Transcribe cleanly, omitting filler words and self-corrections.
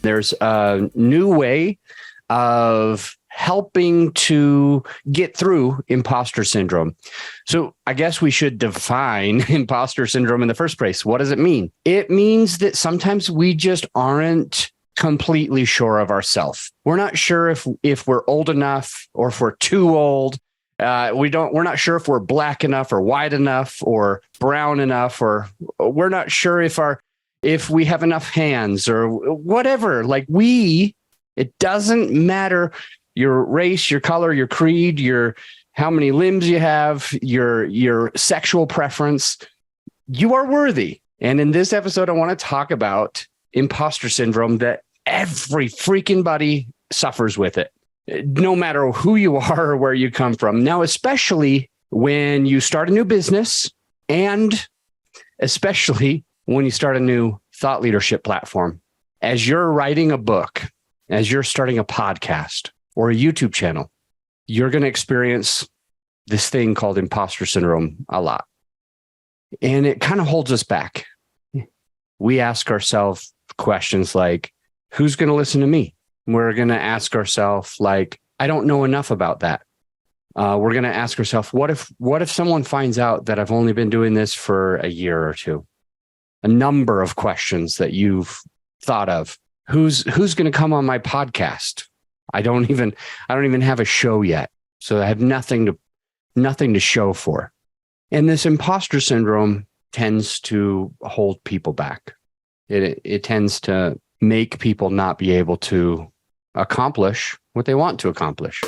There's a new way of helping to get through imposter syndrome. So I guess we should define imposter syndrome in the first place. What does it mean? It means that sometimes we just aren't completely sure of ourselves. We're not sure if we're old enough or if we're too old. We're not sure if we're black enough or white enough or brown enough, or we're not sure if we have enough hands or whatever. It doesn't matter your race, your color, your creed, how many limbs you have, your sexual preference. You are worthy. And in this episode, I want to talk about imposter syndrome, that every freaking body suffers with it, no matter who you are or where you come from. Now, especially when you start a new business, and especially when you start a new thought leadership platform. As you're writing a book, as you're starting a podcast or a YouTube channel, you're going to experience this thing called imposter syndrome a lot. And it kind of holds us back. We ask ourselves questions like, who's going to listen to me? We're going to ask ourselves, like, I don't know enough about that. We're going to ask ourselves, what if someone finds out that I've only been doing this for a year or two? A number of questions that you've thought of. Who's going to come on my podcast? I don't even have a show yet, so I have nothing to show for. And this imposter syndrome tends to hold people back. It tends to make people not be able to accomplish what they want to accomplish.